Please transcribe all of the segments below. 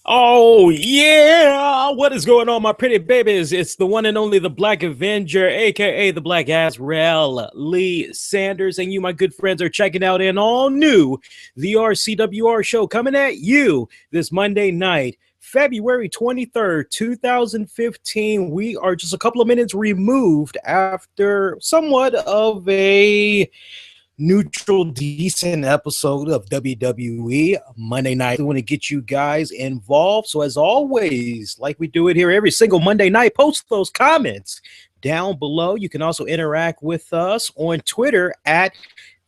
Oh, yeah. What is going on, my pretty babies? It's the one and only the Black Avenger, aka the Black Azrael Lee Sanders. And you, my good friends, are checking out an all new The RCWR show coming at you this Monday night, February 23rd, 2015. We are just a couple of minutes removed after somewhat of a neutral, decent episode of WWE Monday night. I want to get you guys involved. So, as always, like we do it here every single Monday night, post those comments down below. You can also interact with us on Twitter at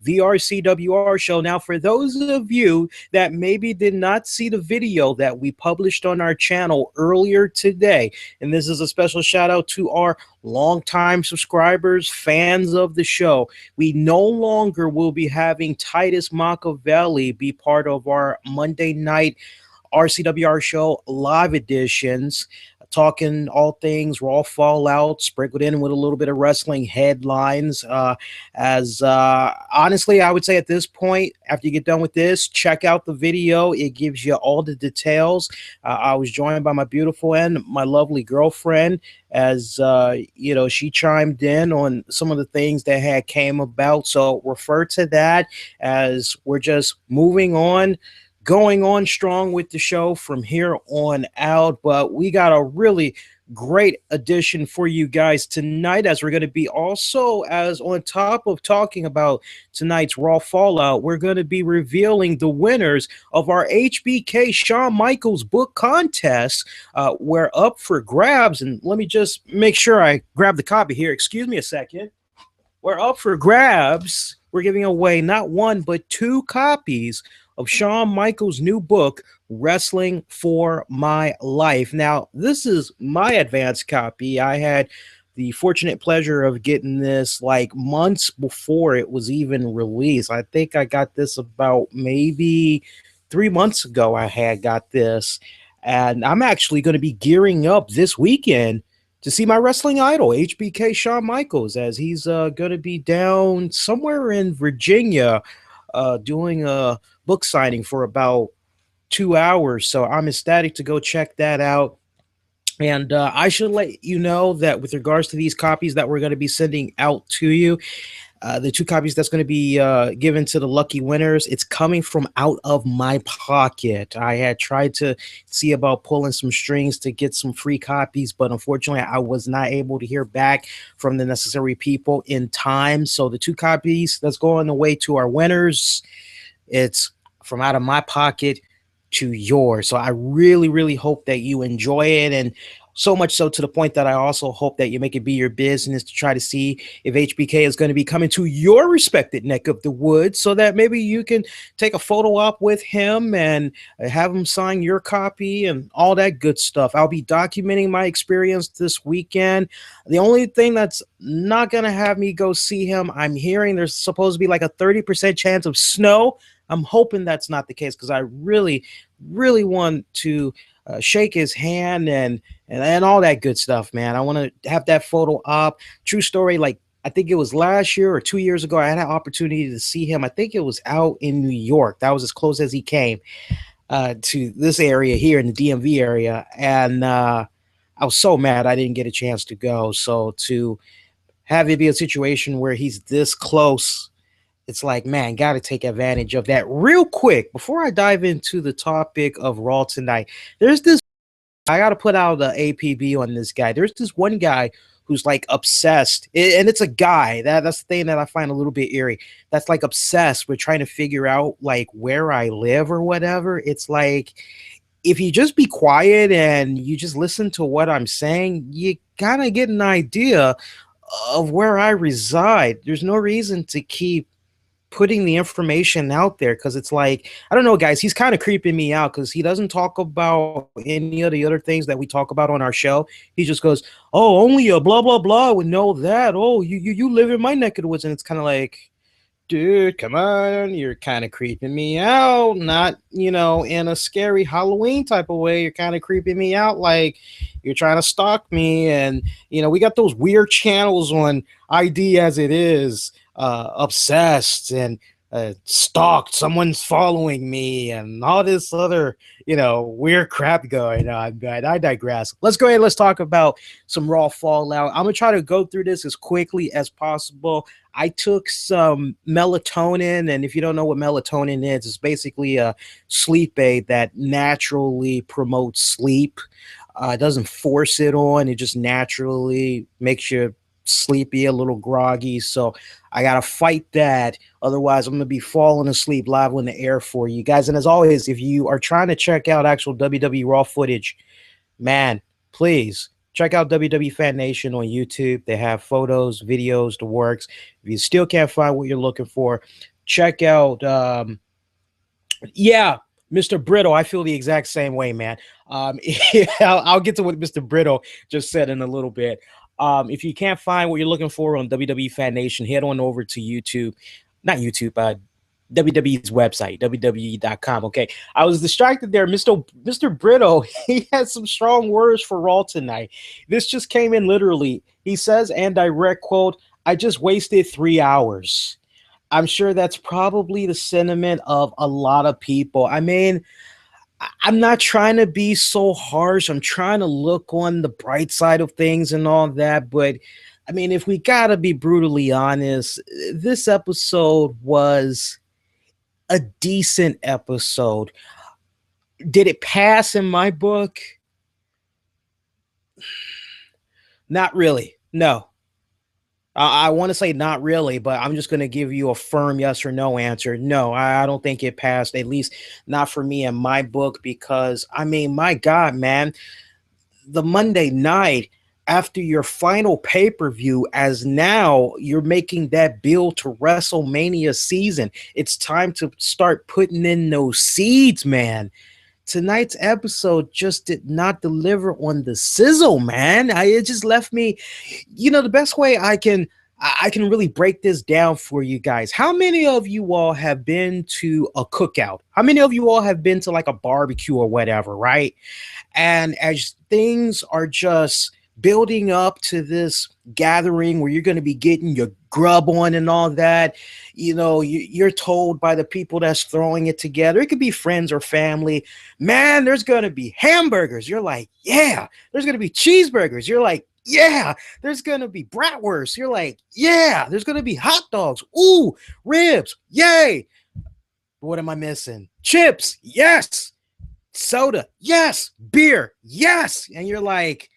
the RCWR show. Now, for those of you that maybe did not see the video that we published on our channel earlier today, and this is a special shout out to our longtime subscribers, fans of the show, we no longer will be having Titus Machiavelli be part of our Monday night RCWR show live editions, talking all things Raw Fallout, sprinkled in with a little bit of wrestling headlines. Honestly, I would say at this point, after you get done with this, check out the video. It gives you all the details. I was joined by my beautiful and my lovely girlfriend as she chimed in on some of the things that had came about. So refer to that as we're just moving on, going on strong with the show from here on out. But we got a really great edition for you guys tonight, as we're going to be also, as on top of talking about tonight's Raw Fallout, we're going to be revealing the winners of our HBK Shawn Michaels book contest. We're up for grabs, and let me just make sure I grab the copy here. Excuse me a second. We're up for grabs. We're giving away not one, but two copies of Shawn Michaels' new book, Wrestling for My Life. Now, this is my advanced copy. I had the fortunate pleasure of getting this like months before it was even released. I think I got this about maybe 3 months ago. I had got this, and I'm actually going to be gearing up this weekend to see my wrestling idol, HBK Shawn Michaels, as he's going to be down somewhere in Virginia doing a book signing for about 2 hours. So I'm ecstatic to go check that out. And I should let you know that with regards to these copies that we're going to be sending out to you, the two copies that's going to be given to the lucky winners, it's coming from out of my pocket. I had tried to see about pulling some strings to get some free copies, but unfortunately I was not able to hear back from the necessary people in time. So the two copies that's going away to our winners, it's from out of my pocket to yours. So I really, really hope that you enjoy it, and so much so to the point that I also hope that you make it be your business to try to see if HBK is going to be coming to your respected neck of the woods, so that maybe you can take a photo op with him and have him sign your copy and all that good stuff. I'll be documenting my experience this weekend. The only thing that's not going to have me go see him, I'm hearing there's supposed to be like a 30% chance of snow. I'm hoping that's not the case, because I really, really want to shake his hand and all that good stuff, man. I want to have that photo up. True story, like I think it was last year or 2 years ago, I had an opportunity to see him. I think it was out in New York. That was as close as he came to this area here in the DMV area. And I was so mad I didn't get a chance to go. So to have it be a situation where he's this close, it's like, man, got to take advantage of that. Real quick, before I dive into the topic of Raw tonight, there's this, I got to put out the APB on this guy. There's this one guy who's like obsessed, and it's a guy. That's the thing that I find a little bit eerie. That's like obsessed with trying to figure out like where I live or whatever. It's like, if you just be quiet and you just listen to what I'm saying, you kind of get an idea of where I reside. There's no reason to keep putting the information out there, because it's like, I don't know, guys, he's kind of creeping me out, because he doesn't talk about any of the other things that we talk about on our show. He just goes, oh, only a blah blah blah would know that. Oh, you live in my neck of the woods. And it's kind of like, dude, come on, you're kind of creeping me out. Not, in a scary Halloween type of way. You're kind of creeping me out like you're trying to stalk me. And we got those weird channels on ID as it is, obsessed, and stalked, someone's following me, and all this other, weird crap going on. But I digress. Let's go ahead. Let's talk about some Raw Fallout. I'm gonna try to go through this as quickly as possible. I took some melatonin, and if you don't know what melatonin is, it's basically a sleep aid that naturally promotes sleep. It doesn't force it on; it just naturally makes you sleepy, a little groggy. So I gotta fight that. Otherwise, I'm gonna be falling asleep live on the air for you guys. And as always, if you are trying to check out actual WWE Raw footage, man, please check out WWE Fan Nation on YouTube. They have photos, videos, the works. If you still can't find what you're looking for, check out yeah, Mr. Brittle. I feel the exact same way, man. Yeah, I'll get to what Mr. Brittle just said in a little bit. If you can't find what you're looking for on WWE Fan Nation, head on over to YouTube. Not YouTube, WWE's website, WWE.com. Okay. I was distracted there. Mr. Brittle, he had some strong words for Raw tonight. This just came in literally. He says, and direct quote, "I just wasted 3 hours." I'm sure that's probably the sentiment of a lot of people. I mean, I'm not trying to be so harsh. I'm trying to look on the bright side of things and all that. But I mean, if we got to be brutally honest, this episode was a decent episode. Did it pass in my book? Not really. No. I want to say not really, but I'm just going to give you a firm yes or no answer. No, I don't think it passed, at least not for me in my book, because, I mean, my God, man, the Monday night after your final pay-per-view, as now you're making that build to WrestleMania season. It's time to start putting in those seeds, man. Tonight's episode just did not deliver on the sizzle, man. It just left me, the best way I can really break this down for you guys. How many of you all have been to a cookout? How many of you all have been to like a barbecue or whatever, right? And as things are just building up to this gathering where you're going to be getting your grub on and all that, you're told by the people that's throwing it together, it could be friends or family, man, there's going to be hamburgers. You're like, yeah. There's going to be cheeseburgers. You're like, yeah. There's going to be bratwurst. You're like, yeah. There's going to be hot dogs. Ooh, ribs. Yay. What am I missing? Chips. Yes. Soda. Yes. Beer. Yes. And you're like,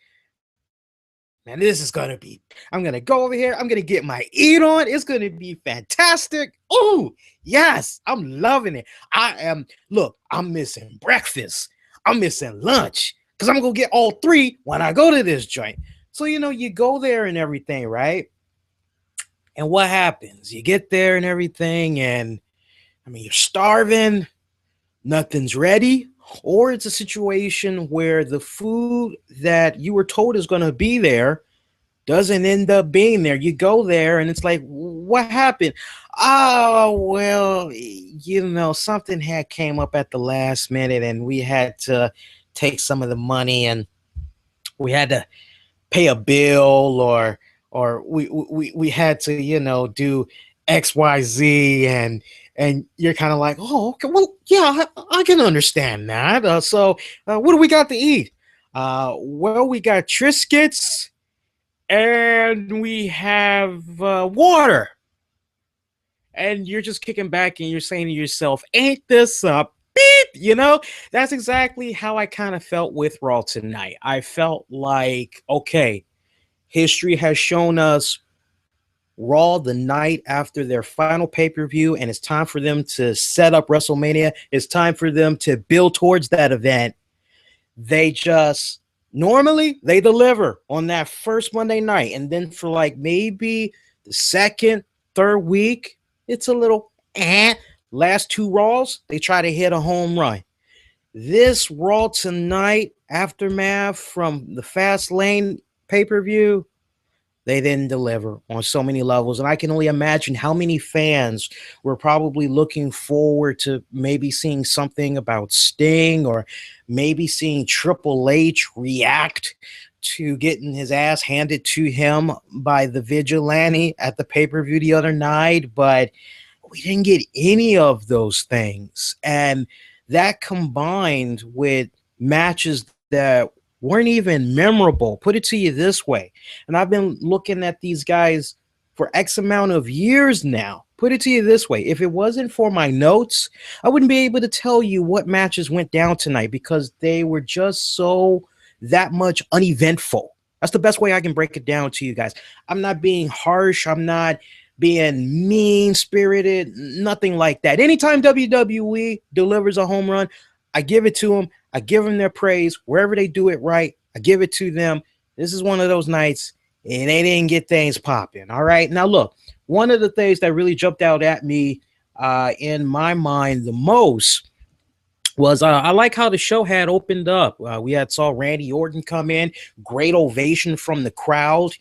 man, this is going to be, I'm going to go over here. I'm going to get my eat on. It's going to be fantastic. Oh, yes. I'm loving it. I'm missing breakfast. I'm missing lunch because I'm going to get all three when I go to this joint. So, you go there and everything, right? And what happens? You get there and everything, and I mean, you're starving. Nothing's ready. Or it's a situation where the food that you were told is going to be there doesn't end up being there. You go there and it's like, what happened? Oh, well, something had came up at the last minute and we had to take some of the money and we had to pay a bill or we had to, do XYZ and you're kind of like, oh, okay, well, yeah, I can understand that. So what do we got to eat? Well, we got Triscuits and we have water. And you're just kicking back and you're saying to yourself, ain't this a beep? That's exactly how I kind of felt with Raw tonight. I felt like, okay, history has shown us Raw the night after their final pay-per-view, and it's time for them to set up WrestleMania. It's time for them to build towards that event. They just normally they deliver on that first Monday night, and then for like maybe the second, third week, it's a little last two Raws, they try to hit a home run. This Raw tonight, aftermath from the Fastlane pay-per-view, they didn't deliver on so many levels. And I can only imagine how many fans were probably looking forward to maybe seeing something about Sting or maybe seeing Triple H react to getting his ass handed to him by the Vigilante at the pay-per-view the other night. But We didn't get any of those things. And that combined with matches that weren't even memorable. Put it to you this way. And I've been looking at these guys for X amount of years now. Put it to you this way. If it wasn't for my notes, I wouldn't be able to tell you what matches went down tonight because they were just so that much uneventful. That's the best way I can break it down to you guys. I'm not being harsh. I'm not being mean spirited, nothing like that. Anytime WWE delivers a home run, I give it to them. I give them their praise. Wherever they do it right, I give it to them. This is one of those nights, and they didn't get things popping. All right. Now, look, one of the things that really jumped out at me in my mind the most was I like how the show had opened up. We had saw Randy Orton come in, great ovation from the crowd.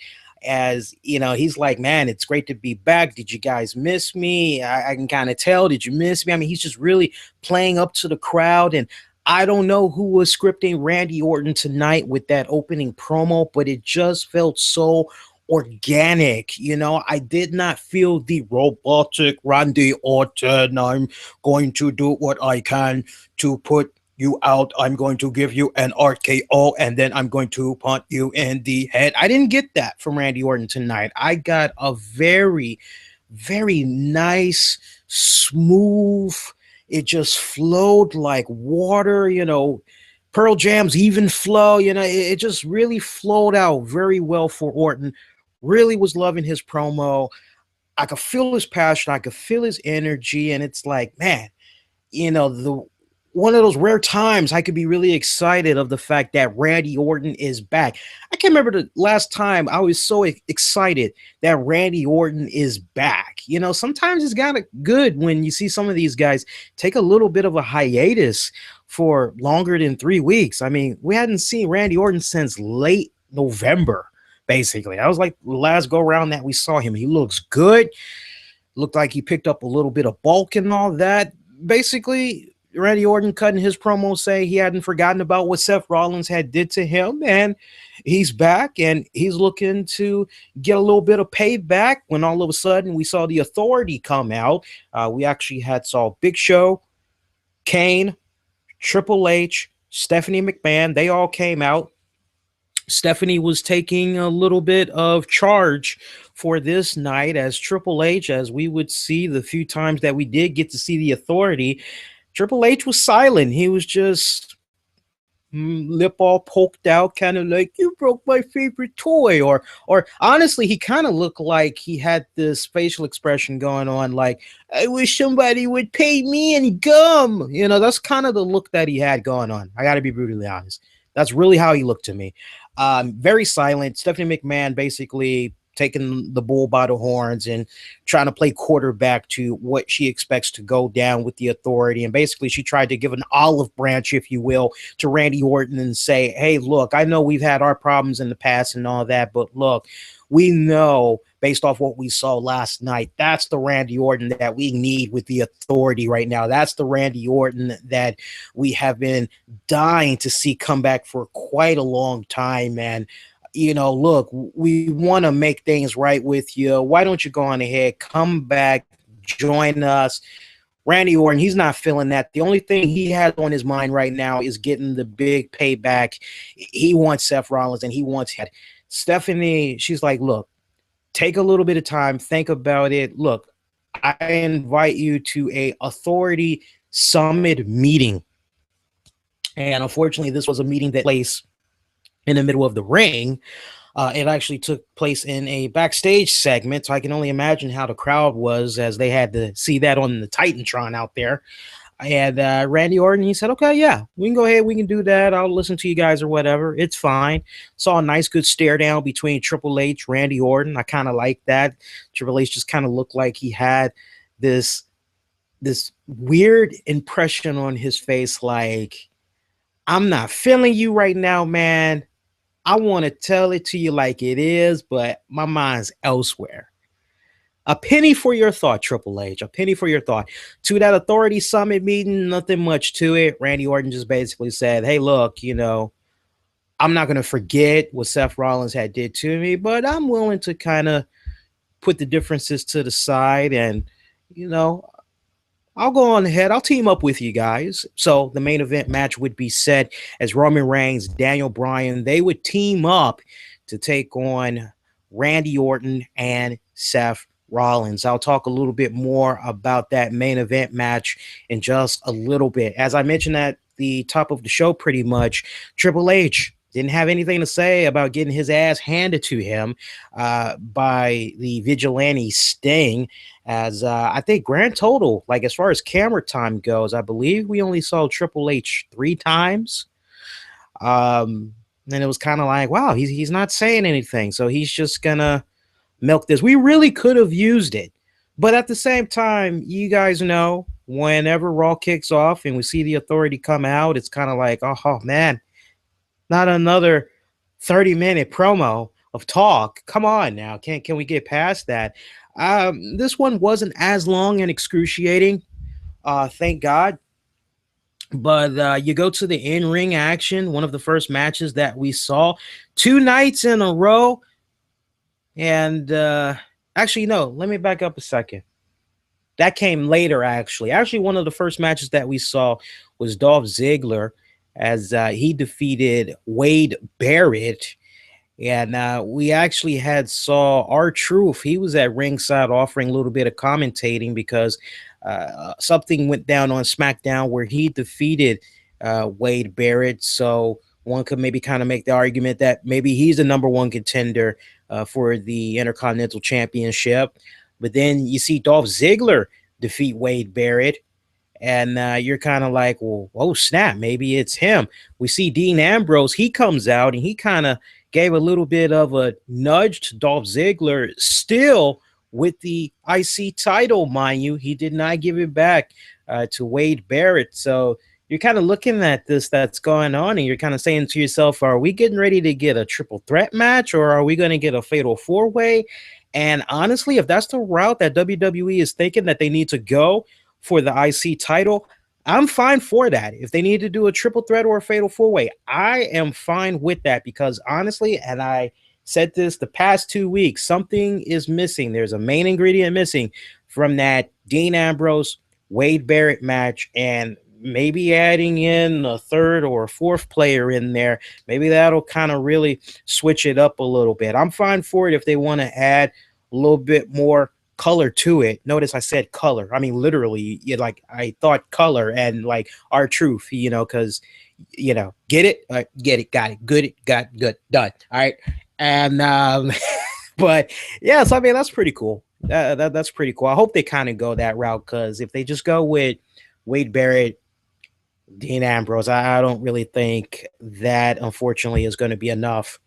As you know, he's like, man, it's great to be back. Did you guys miss me? I can kind of tell. Did you miss me? I mean, he's just really playing up to the crowd. And I don't know who was scripting Randy Orton tonight with that opening promo, but it just felt so organic. You know, I did not feel the robotic Randy Orton. I'm going to do what I can to put you out. I'm going to give you an RKO and then I'm going to punt you in the head. I didn't get that from Randy Orton tonight. I got a very, very nice, smooth, it just flowed like water, you know, Pearl Jam's even flow, you know, it just really flowed out very well for Orton. Really was loving his promo. I could feel his passion. I could feel his energy. And it's like, man, you know, the one of those rare times I could be really excited of the fact that Randy Orton is back. I can't remember the last time I was so excited that Randy Orton is back. You know, sometimes it's kind of good when you see some of these guys take a little bit of a hiatus for longer than 3 weeks. I mean, we hadn't seen Randy Orton since late November, basically. That was like the last go around that we saw him. He looks good. Looked like he picked up a little bit of bulk and all that. Basically, Randy Orton cutting his promo saying he hadn't forgotten about what Seth Rollins had did to him, and he's back and he's looking to get a little bit of payback. When all of a sudden we saw the Authority come out, we actually saw Big Show, Kane, Triple H, Stephanie McMahon. They all came out. Stephanie was taking a little bit of charge for this night as Triple H, as we would see the few times that we did get to see the Authority. Triple H was silent. He was just lip all poked out, kind of like, you broke my favorite toy. Or honestly, he kind of looked like he had this facial expression going on, like, I wish somebody would pay me in gum. You know, that's kind of the look that he had going on. I got to be brutally honest. That's really how he looked to me. Very silent. Stephanie McMahon basically taking the bull by the horns and trying to play quarterback to what she expects to go down with the Authority. And basically she tried to give an olive branch, if you will, to Randy Orton and say, hey, look, I know we've had our problems in the past and all that, but look, we know based off what we saw last night, that's the Randy Orton that we need with the Authority right now. That's the Randy Orton that we have been dying to see come back for quite a long time, man. You know, look, we want to make things right with you. Why don't you go on ahead, come back, join us? Randy Orton, he's not feeling that. The only thing he has on his mind right now is getting the big payback. He wants Seth Rollins and he wants that. Stephanie, she's like, look, take a little bit of time, think about it. Look, I invite you to a Authority Summit meeting. And unfortunately, this was a meeting that place in the middle of the ring. It actually took place in a backstage segment, so I can only imagine how the crowd was as they had to see that on the Titantron out there. And Randy Orton, he said, okay, yeah, we can go ahead, we can do that. I'll listen to you guys or whatever. It's fine. Saw a nice, good stare down between Triple H, Randy Orton. I kind of like that. Triple H just kind of looked like he had this weird impression on his face, like, I'm not feeling you right now, man. I want to tell it to you like it is, but my mind's elsewhere. A penny for your thought, Triple H. A penny for your thought. To that Authority Summit meeting, nothing much to it. Randy Orton just basically said, hey, look, you know, I'm not going to forget what Seth Rollins had did to me, but I'm willing to kind of put the differences to the side and, you know, I'll go on ahead. I'll team up with you guys. So the main event match would be set as Roman Reigns, Daniel Bryan. They would team up to take on Randy Orton and Seth Rollins. I'll talk a little bit more about that main event match in just a little bit. As I mentioned at the top of the show, pretty much, Triple H didn't have anything to say about getting his ass handed to him by the vigilante Sting. As I think grand total, like as far as camera time goes, I believe we only saw Triple H 3 times. And it was kind of like, wow, he's not saying anything, so he's just gonna milk this. We really could have used it, but at the same time, you guys know, whenever Raw kicks off and we see the Authority come out, it's kind of like, oh man, not another 30-minute promo of talk. Come on now. Can we get past that? This one wasn't as long and excruciating, thank God. But you go to the in-ring action, one of the first matches that we saw 2 nights in a row. And actually, no, let me back up a second. That came later, actually. Actually, one of the first matches that we saw was Dolph Ziggler as he defeated Wade Barrett. And we actually had saw R-Truth. He was at ringside offering a little bit of commentating because something went down on SmackDown where he defeated Wade Barrett. So one could maybe kind of make the argument that maybe he's the number one contender for the Intercontinental Championship. But then you see Dolph Ziggler defeat Wade Barrett. And you're kind of like, well, oh, snap, maybe it's him. We see Dean Ambrose. He comes out and he kind of gave a little bit of a nudge to Dolph Ziggler, still with the IC title, mind you. He did not give it back to Wade Barrett. So you're kind of looking at this that's going on, and you're kind of saying to yourself, are we getting ready to get a triple threat match, or are we going to get a fatal four-way? And honestly, if that's the route that WWE is thinking that they need to go for the IC title, I'm fine for that. If they need to do a triple threat or a fatal four-way, I am fine with that, because honestly, and I said this the past 2 weeks, something is missing. There's a main ingredient missing from that Dean Ambrose Wade Barrett match, and maybe adding in a third or a fourth player in there, maybe that'll kind of really switch it up a little bit. I'm fine for it if they want to add a little bit more color to it. Notice I said color. I mean, literally, like I thought color and like R-Truth, because, get it, get it, got it, good, it, got good, done. All right. And, but yeah, so I mean, that's pretty cool. That's pretty cool. I hope they kind of go that route, because if they just go with Wade Barrett, Dean Ambrose, I don't really think that, unfortunately, is going to be enough.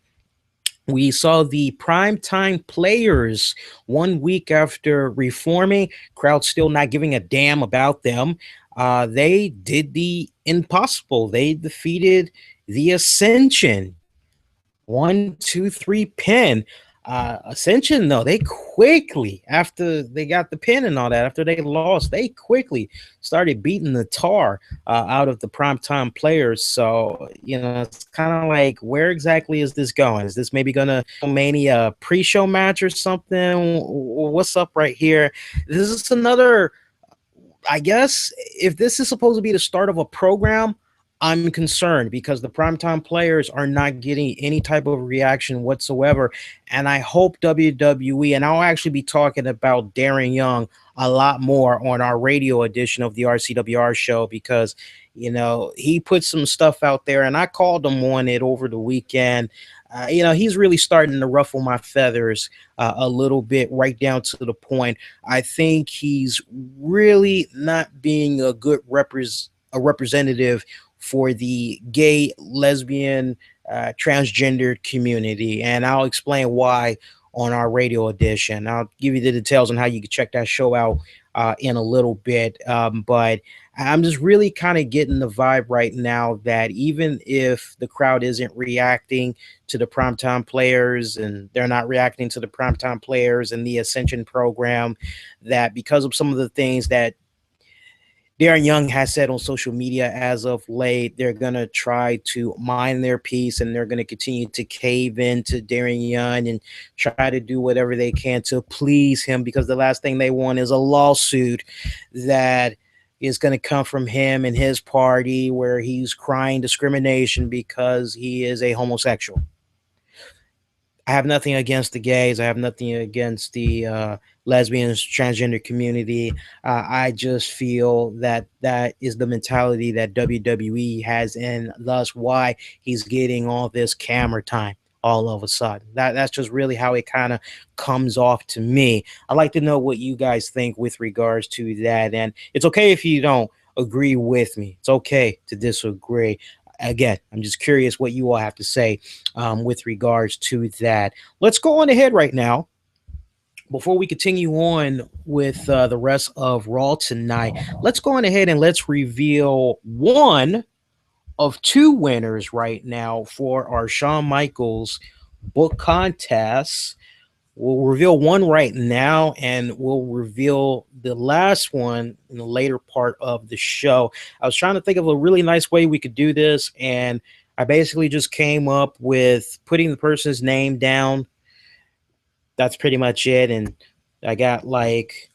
We saw the primetime players 1 week after reforming, crowd still not giving a damn about them. They did the impossible. They defeated the Ascension. 1, 2, 3 pin. Ascension, though, they quickly, after they got the pin and all that, after they lost, they quickly started beating the tar out of the primetime players. So, it's kind of like, where exactly is this going? Is this maybe going to Mania pre-show match or something? What's up right here? This is another, I guess, if this is supposed to be the start of a program, I'm concerned, because the primetime players are not getting any type of reaction whatsoever. And I hope WWE, and I'll actually be talking about Darren Young a lot more on our radio edition of the RCWR show, because, he put some stuff out there and I called him on it over the weekend. He's really starting to ruffle my feathers a little bit, right down to the point. I think he's really not being a good representative for the gay, lesbian, transgendered community. And I'll explain why on our radio edition. I'll give you the details on how you can check that show out in a little bit. But I'm just really kind of getting the vibe right now that even if the crowd isn't reacting to the primetime players, and they're not reacting to the primetime players and the Ascension program, that because of some of the things that Darren Young has said on social media as of late, they're going to try to mind their peace and they're going to continue to cave into Darren Young and try to do whatever they can to please him, because the last thing they want is a lawsuit that is going to come from him and his party where he's crying discrimination because he is a homosexual. I have nothing against the gays. I have nothing against the lesbians, transgender community. I just feel that that is the mentality that WWE has, and thus why he's getting all this camera time all of a sudden. That's just really how it kind of comes off to me. I'd like to know what you guys think with regards to that. And it's okay if you don't agree with me. It's okay to disagree. Again, I'm just curious what you all have to say with regards to that. Let's go on ahead right now. Before we continue on with the rest of Raw tonight, let's go on ahead and let's reveal one of two winners right now for our Shawn Michaels book contest. We'll reveal one right now, and we'll reveal the last one in the later part of the show. I was trying to think of a really nice way we could do this, and I basically just came up with putting the person's name down. That's pretty much it, and I got like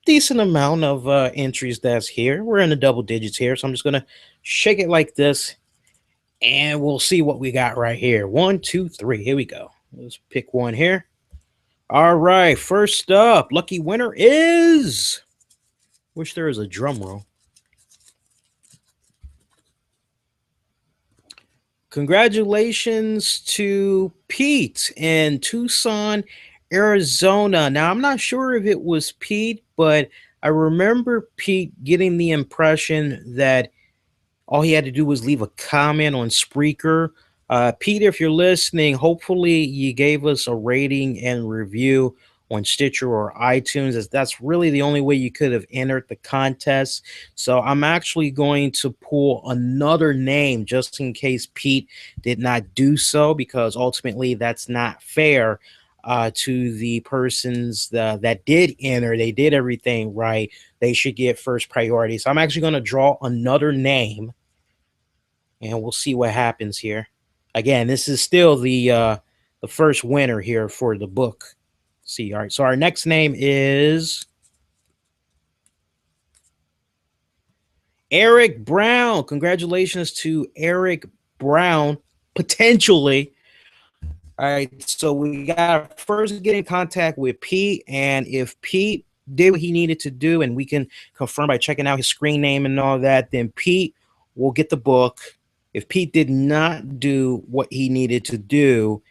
decent amount of entries that's here. We're in the double digits here, so I'm just going to shake it like this, and we'll see what we got right here. 1, 2, 3. Here we go. Let's pick one here. All right, first up, lucky winner is, wish there was a drum roll. Congratulations to Pete in Tucson, Arizona. Now, I'm not sure if it was Pete, but I remember Pete getting the impression that all he had to do was leave a comment on Spreaker. Pete, if you're listening, hopefully you gave us a rating and review on Stitcher or iTunes, as that's really the only way you could have entered the contest. So I'm actually going to pull another name just in case Pete did not do so, because ultimately that's not fair to the persons that did enter. They did everything right. They should get first priority. So I'm actually going to draw another name, and we'll see what happens here. Again, this is still the first winner here for the book. Let's see, all right. So our next name is Eric Brown. Congratulations to Eric Brown, potentially. All right, so we got to first get in contact with Pete, and if Pete did what he needed to do, and we can confirm by checking out his screen name and all that, then Pete will get the book. If Pete did not do what he needed to do,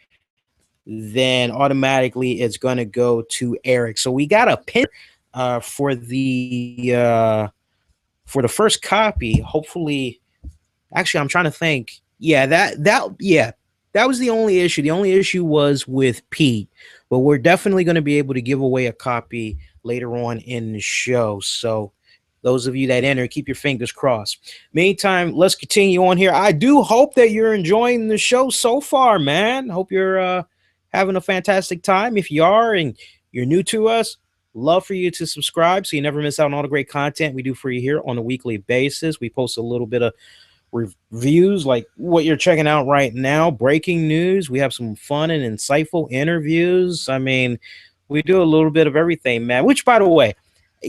then automatically it's going to go to Eric. So we got a pin for the first copy. Hopefully, actually, I'm trying to think. Yeah, that was the only issue. The only issue was with Pete, but we're definitely going to be able to give away a copy later on in the show. So those of you that enter, keep your fingers crossed. Meantime, let's continue on here. I do hope that you're enjoying the show so far, man. Hope you're having a fantastic time. If you are and you're new to us, love for you to subscribe so you never miss out on all the great content we do for you here on a weekly basis. We post a little bit of reviews like what you're checking out right now, breaking news. We have some fun and insightful interviews. I mean, we do a little bit of everything, man, which, by the way,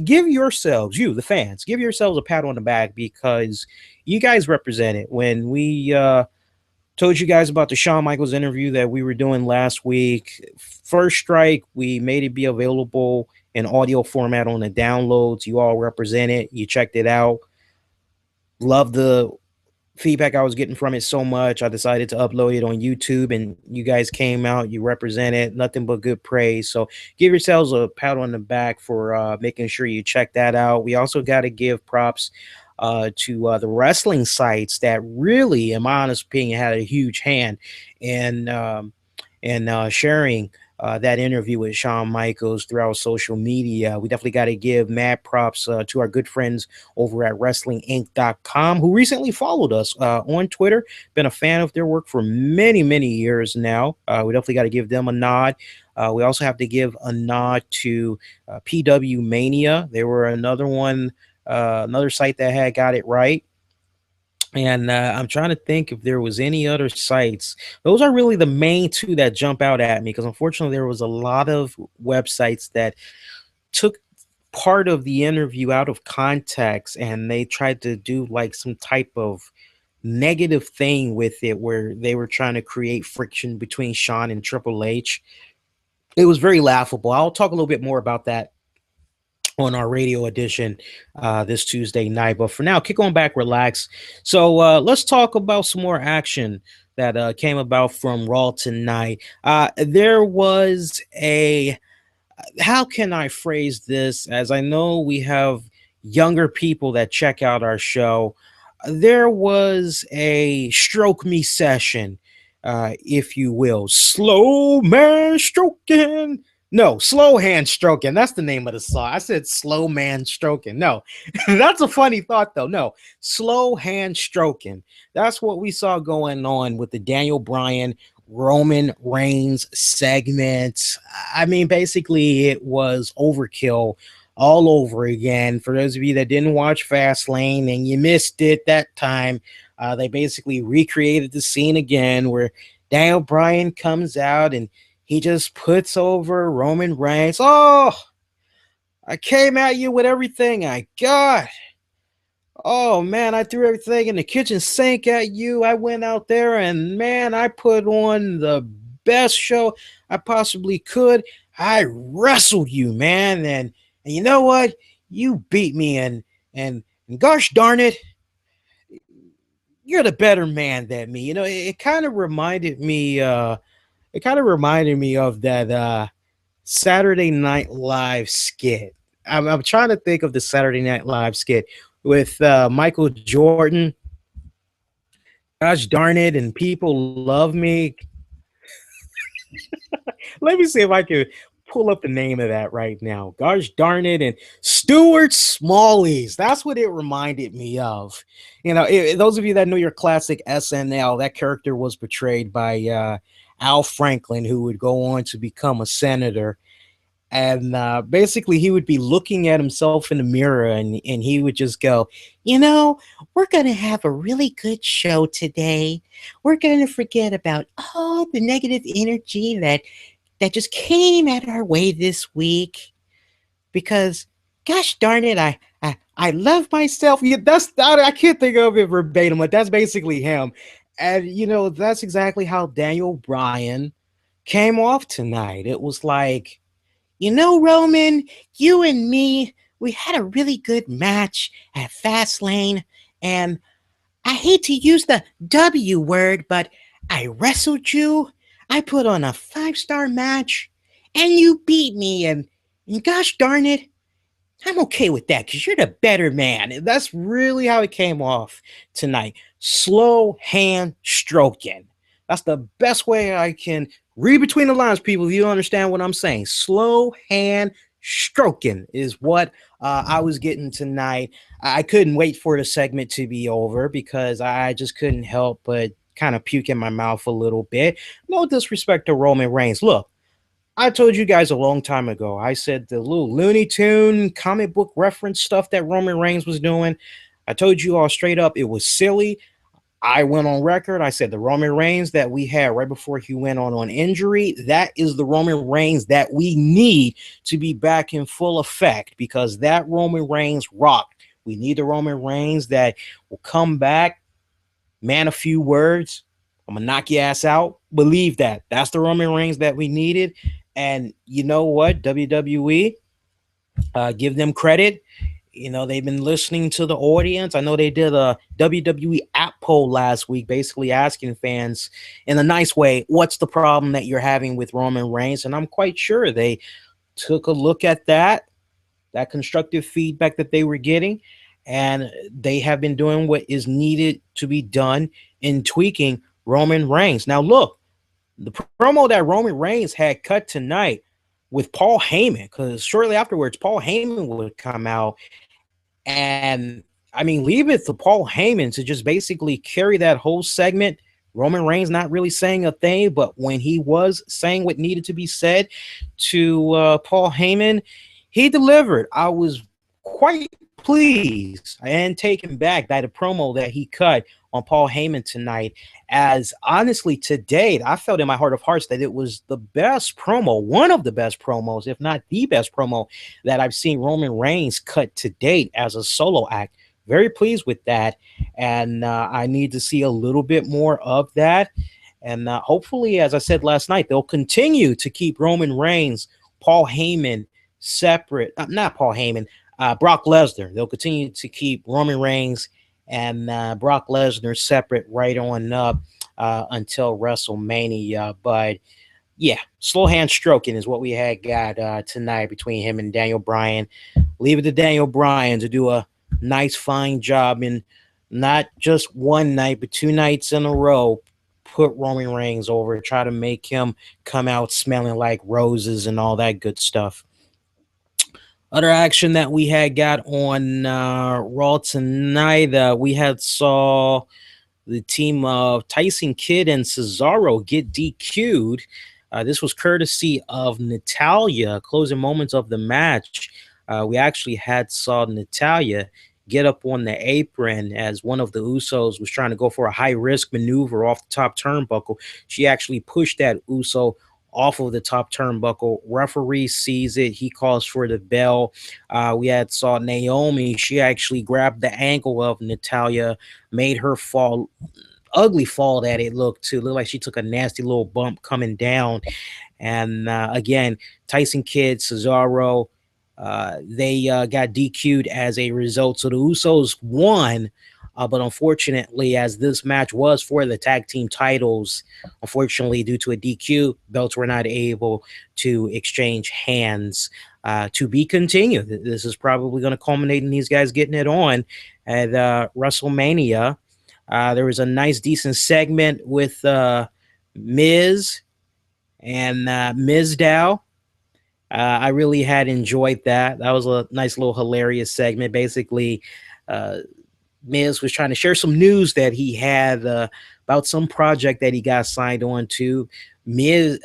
give yourselves, you, the fans, give yourselves a pat on the back, because you guys represent it. When we told you guys about the Shawn Michaels interview that we were doing last week, first strike, we made it be available in audio format on the downloads. You all represent it. You checked it out. Love the feedback I was getting from it so much. I decided to upload it on YouTube, and you guys came out. You represent it. Nothing but good praise. So give yourselves a pat on the back for making sure you check that out. We also got to give props to the wrestling sites that really, in my honest opinion, had a huge hand in sharing that interview with Shawn Michaels throughout social media. We definitely got to give mad props to our good friends over at WrestlingInc.com, who recently followed us on Twitter. Been a fan of their work for many, many years now. We definitely got to give them a nod. We also have to give a nod to PW Mania. They were another one another site that had got it right. And I'm trying to think if there was any other sites. Those are really the main two that jump out at me because unfortunately there was a lot of websites that took part of the interview out of context and they tried to do like some type of negative thing with it where they were trying to create friction between Shawn and Triple H. It was very laughable. I'll talk a little bit more about that on our radio edition this Tuesday night. But for now, kick on back, relax. So let's talk about some more action that came about from Raw tonight. There was a, how can I phrase this? As I know we have younger people that check out our show, there was a stroke me session, if you will. Slow man stroking. No, slow hand stroking. That's the name of the song. I said slow man stroking. No, that's a funny thought, though. No, slow hand stroking. That's what we saw going on with the Daniel Bryan Roman Reigns segment. I mean, basically, it was overkill all over again. For those of you that didn't watch Fastlane and you missed it that time, they basically recreated the scene again where Daniel Bryan comes out and he just puts over Roman Reigns. Oh, I came at you with everything I got. Oh, man, I threw everything in the kitchen sink at you. I went out there and, man, I put on the best show I possibly could. I wrestled you, man. And you know what? You beat me. And gosh darn it, you're the better man than me. You know, it kind of reminded me of that Saturday Night Live skit. I'm trying to think of the Saturday Night Live skit with Michael Jordan. Gosh darn it, and people love me. Let me see if I can pull up the name of that right now. Gosh darn it, and Stuart Smalley's. That's what it reminded me of. You know, those of you that know your classic SNL, that character was portrayed by Al Franklin, who would go on to become a senator. And basically, he would be looking at himself in the mirror and he would just go, you know, we're going to have a really good show today. We're going to forget about all the negative energy that just came at our way this week because, gosh darn it, I love myself. Yeah, I can't think of it verbatim, but that's basically him. And, you know, that's exactly how Daniel Bryan came off tonight. It was like, you know, Roman, you and me, we had a really good match at Fastlane, and I hate to use the W word, but I wrestled you. I put on a 5-star match, and you beat me, and gosh darn it, I'm okay with that because you're the better man. And that's really how it came off tonight. Slow hand stroking. That's the best way I can read between the lines, people. If you understand what I'm saying, slow hand stroking is what I was getting tonight. I couldn't wait for the segment to be over because I just couldn't help but kind of puke in my mouth a little bit. No disrespect to Roman Reigns. Look, I told you guys a long time ago. I said the little Looney Tune comic book reference stuff that Roman Reigns was doing, I told you all straight up it was silly. I went on record. I said the Roman Reigns that we had right before he went on injury, that is the Roman Reigns that we need to be back in full effect because that Roman Reigns rocked. We need the Roman Reigns that will come back, man, a few words. I'm going to knock your ass out. Believe that. That's the Roman Reigns that we needed. And you know what? WWE, give them credit. You know, they've been listening to the audience. I know they did a WWE app poll last week, basically asking fans in a nice way, what's the problem that you're having with Roman Reigns? And I'm quite sure they took a look at that constructive feedback that they were getting, and they have been doing what is needed to be done in tweaking Roman Reigns. Now, look, the promo that Roman Reigns had cut tonight with Paul Heyman, because shortly afterwards, Paul Heyman would come out. And I mean, leave it to Paul Heyman to just basically carry that whole segment. Roman Reigns not really saying a thing, but when he was saying what needed to be said to Paul Heyman, he delivered. I was quite pleased and taken back by the promo that he cut on Paul Heyman tonight. As honestly, to date, I felt in my heart of hearts that it was the best promo, one of the best promos, if not the best promo that I've seen Roman Reigns cut to date as a solo act. Very pleased with that. And I need to see a little bit more of that. And hopefully, as I said last night, they'll continue to keep Roman Reigns, Paul Heyman separate. Not Paul Heyman, Brock Lesnar. They'll continue to keep Roman Reigns and Brock Lesnar separate right on up until WrestleMania. But yeah, slow hand stroking is what we had got tonight between him and Daniel Bryan. Leave it to Daniel Bryan to do a nice, fine job in not just one night, but 2 nights in a row. Put Roman Reigns over, try to make him come out smelling like roses and all that good stuff. Other action that we had got on Raw tonight, we had saw the team of Tyson Kidd and Cesaro get DQ'd. This was courtesy of Natalya. Closing moments of the match, we actually had saw Natalya get up on the apron as one of the Usos was trying to go for a high-risk maneuver off the top turnbuckle. She actually pushed that Uso off of the top turnbuckle. Referee sees it. He calls for the bell. We had saw Naomi. She actually grabbed the ankle of Natalya, made her fall. Ugly fall that it looked to. Looked like she took a nasty little bump coming down. And again, Tyson Kidd, Cesaro, they got DQ'd as a result. So the Usos won, but unfortunately, as this match was for the tag team titles, unfortunately, due to a DQ, belts were not able to exchange hands. To be continued. This is probably going to culminate in these guys getting it on at WrestleMania. There was a nice, decent segment with Miz and Mizdow. I really had enjoyed that. That was a nice little hilarious segment. Basically, Miz was trying to share some news that he had about some project that he got signed on to. Miz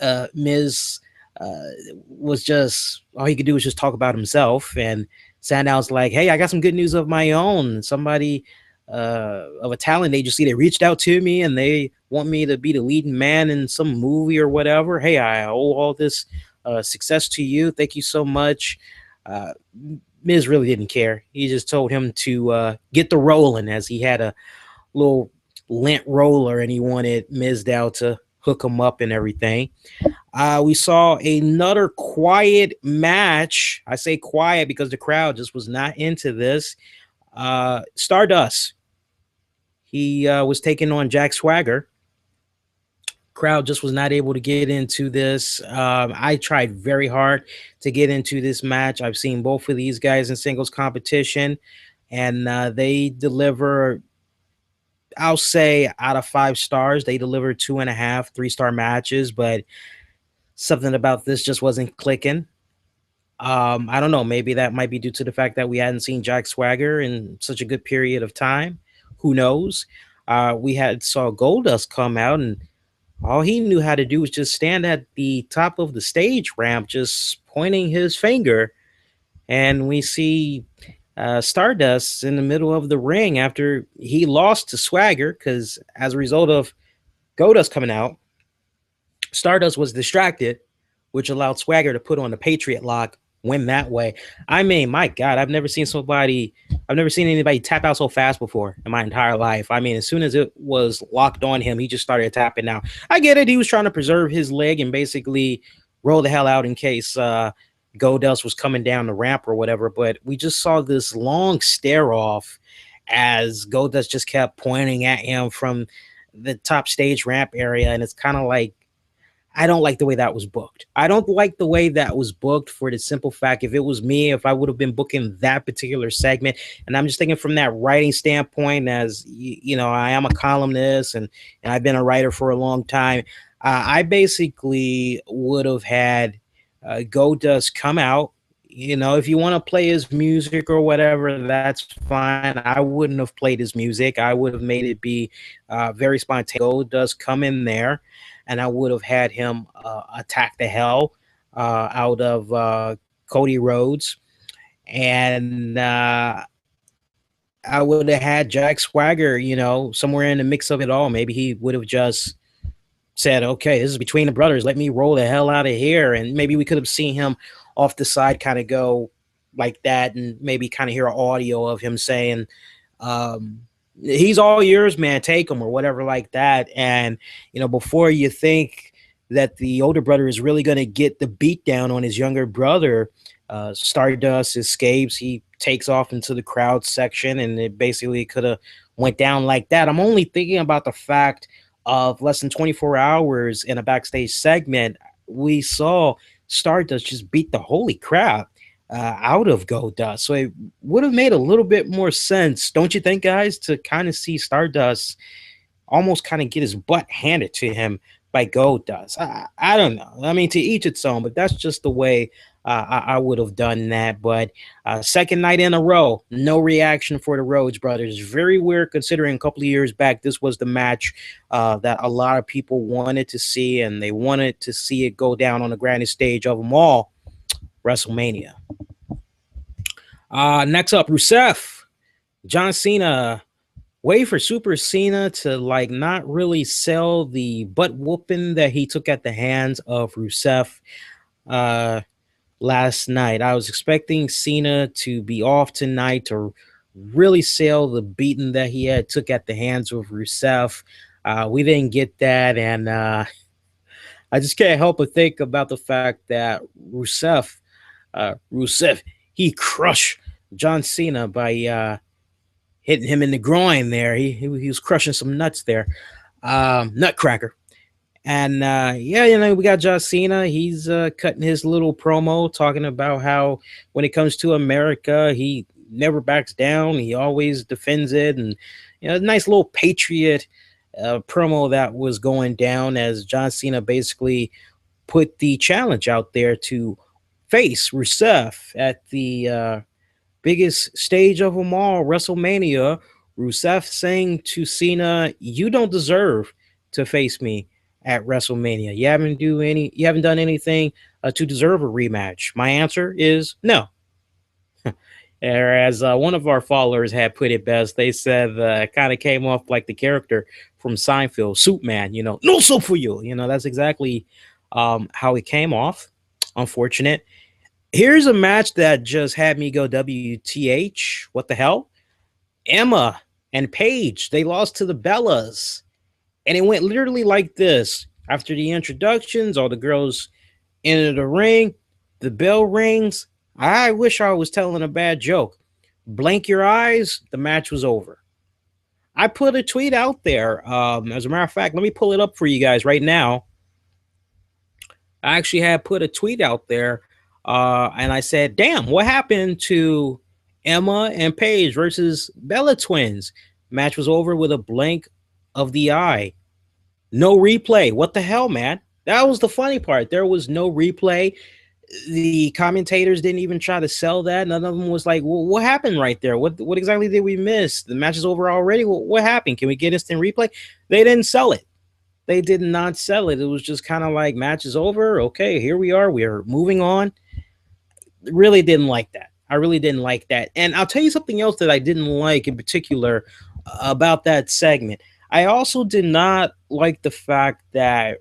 was just, all he could do was just talk about himself. And Sandow's like, hey, I got some good news of my own. Somebody of a talent agency, they reached out to me and they want me to be the leading man in some movie or whatever. Hey, I owe all this success to you. Thank you so much. Miz really didn't care. He just told him to get the rolling, as he had a little lint roller and he wanted Mizdow to hook him up and everything. We saw another quiet match. I say quiet because the crowd just was not into this. Stardust. He was taking on Jack Swagger. Crowd just was not able to get into this. I tried very hard to get into this match. I've seen both of these guys in singles competition, and they deliver, I'll say, out of 5 stars, they delivered 2.5, 3-star matches, but something about this just wasn't clicking. I don't know. Maybe that might be due to the fact that we hadn't seen Jack Swagger in such a good period of time. Who knows? We had saw Goldust come out, and all he knew how to do was just stand at the top of the stage ramp, just pointing his finger. And we see Stardust in the middle of the ring after he lost to Swagger, because as a result of Goldust coming out, Stardust was distracted, which allowed Swagger to put on the Patriot Lock, win that way. I mean, my God, I've never seen anybody tap out so fast before in my entire life. I mean, as soon as it was locked on him, he just started tapping out. I get it. He was trying to preserve his leg and basically roll the hell out in case Goldust was coming down the ramp or whatever. But we just saw this long stare off as Goldust just kept pointing at him from the top stage ramp area. And it's kind of like, I don't like the way that was booked. I don't like the way that was booked for the simple fact, if it was me, if I would have been booking that particular segment, and I'm just thinking from that writing standpoint, as you know, I am a columnist and I've been a writer for a long time. I basically would have had Goldust come out. You know, if you want to play his music or whatever, that's fine. I wouldn't have played his music. I would have made it be very spontaneous. Goldust come in there, and I would have had him attack the hell out of Cody Rhodes. And I would have had Jack Swagger, somewhere in the mix of it all. Maybe he would have just said, okay, this is between the brothers. Let me roll the hell out of here. And maybe we could have seen him off the side kind of go like that and maybe kind of hear audio of him saying, um, he's all yours, man. Take him or whatever like that. And, before you think that the older brother is really going to get the beat down on his younger brother, Stardust escapes. He takes off into the crowd section, and it basically could have went down like that. I'm only thinking about the fact of less than 24 hours in a backstage segment, we saw Stardust just beat the holy crap out of Goldust. So it would have made a little bit more sense, don't you think, guys, to kind of see Stardust almost kind of get his butt handed to him by Goldust. I don't know. I mean, to each its own, but that's just the way I would have done that. But second night in a row, no reaction for the Rhodes brothers. Very weird considering a couple of years back, this was the match that a lot of people wanted to see, and they wanted to see it go down on the grandest stage of them all, WrestleMania. Next up, Rusev, John Cena. Way for Super Cena to not really sell the butt whooping that he took at the hands of Rusev last night. I was expecting Cena to be off tonight to really sell the beating that he had took at the hands of Rusev. We didn't get that, and I just can't help but think about the fact that Rusev, he crushed John Cena by hitting him in the groin there. He was crushing some nuts there. Nutcracker. And we got John Cena. He's cutting his little promo talking about how when it comes to America, he never backs down. He always defends it. And, a nice little patriot promo that was going down as John Cena basically put the challenge out there to face Rusev at the biggest stage of them all, WrestleMania. Rusev saying to Cena, "You don't deserve to face me at WrestleMania. You haven't done anything to deserve a rematch." My answer is no. Or as one of our followers had put it best, they said kind of came off like the character from Seinfeld, Soup Man. No soup for you. That's exactly how it came off. Unfortunate. Here's a match that just had me go WTH. What the hell? Emma and Paige, they lost to the Bellas. And it went literally like this. After the introductions, all the girls enter the ring. The bell rings. I wish I was telling a bad joke. Blink your eyes. The match was over. I put a tweet out there. As a matter of fact, let me pull it up for you guys right now. I actually had put a tweet out there. And I said, damn, what happened to Emma and Paige versus Bella Twins? Match was over with a blink of the eye. No replay. What the hell, man? That was the funny part. There was no replay. The commentators didn't even try to sell that. None of them was like, well, what happened right there? What exactly did we miss? The match is over already. Well, what happened? Can we get instant replay? They didn't sell it. They did not sell it. It was just kind of like, match is over. Okay, here we are. We are moving on. Really didn't like that. I really didn't like that. And I'll tell you something else that I didn't like in particular about that segment. I also did not like the fact that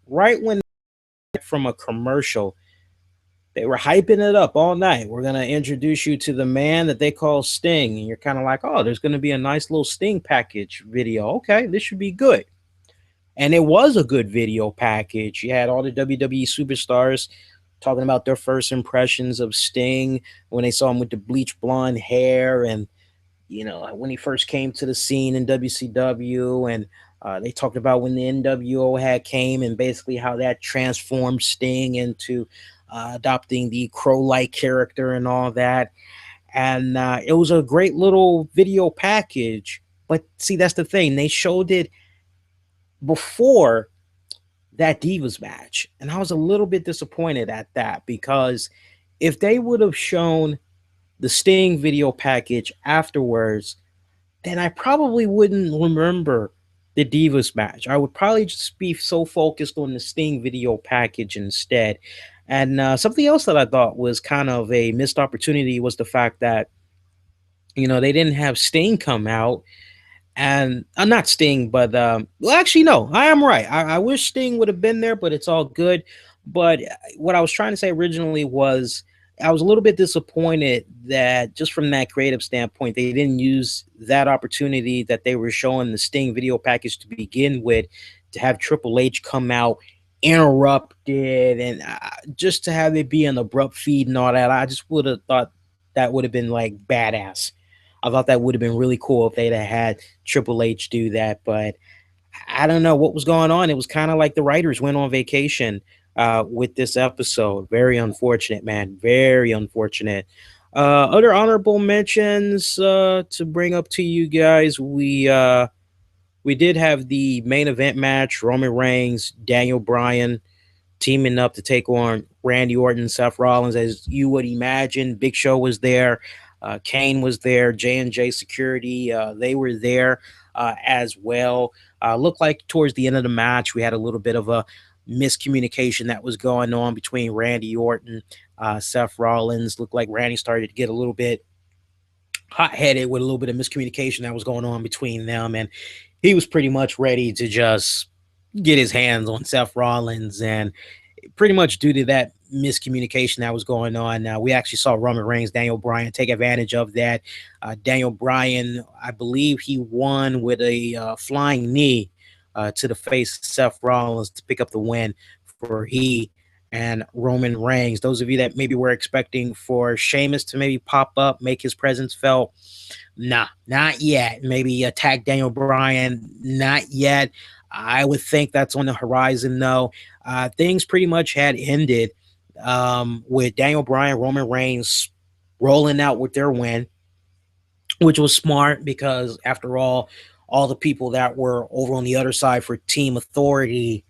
right when from a commercial, they were hyping it up all night. We're going to introduce you to the man that they call Sting. And you're kind of like, oh, there's going to be a nice little Sting package video. Okay, this should be good. And it was a good video package. You had all the WWE superstars talking about their first impressions of Sting when they saw him with the bleach blonde hair and, when he first came to the scene in WCW. And they talked about when the NWO had came and basically how that transformed Sting into adopting the Crow-like character and all that. And it was a great little video package. But see, that's the thing. They showed it before that Divas match. And I was a little bit disappointed at that, because if they would have shown the Sting video package afterwards, then I probably wouldn't remember the Divas match. I would probably just be so focused on the Sting video package instead. And something else that I thought was kind of a missed opportunity was the fact that, they didn't have Sting come out. And not Sting, but well, actually, no, I am right. I wish Sting would have been there, but it's all good. But what I was trying to say originally was I was a little bit disappointed that just from that creative standpoint, they didn't use that opportunity that they were showing the Sting video package to begin with to have Triple H come out, interrupted, and just to have it be an abrupt feed and all that. I just would have thought that would have been like badass. I thought that would have been really cool if they'd have had Triple H do that, but I don't know what was going on. It was kind of like the writers went on vacation with this episode. Very unfortunate, man. Very unfortunate. Other honorable mentions to bring up to you guys. We did have the main event match: Roman Reigns, Daniel Bryan teaming up to take on Randy Orton, Seth Rollins. As you would imagine, Big Show was there. Kane was there. J&J Security, they were there as well. Looked like towards the end of the match, we had a little bit of a miscommunication that was going on between Randy Orton, Seth Rollins. Looked like Randy started to get a little bit hot-headed with a little bit of miscommunication that was going on between them, and he was pretty much ready to just get his hands on Seth Rollins. And pretty much due to that miscommunication that was going on, we actually saw Roman Reigns, Daniel Bryan take advantage of that. Daniel Bryan, I believe he won with a flying knee to the face of Seth Rollins to pick up the win for he and Roman Reigns. Those of you that maybe were expecting for Sheamus to maybe pop up, make his presence felt, nah, not yet. Maybe attack Daniel Bryan, not yet. I would think that's on the horizon, though. Things pretty much had ended with Daniel Bryan, Roman Reigns rolling out with their win, which was smart because, after all the people that were over on the other side for Team Authority,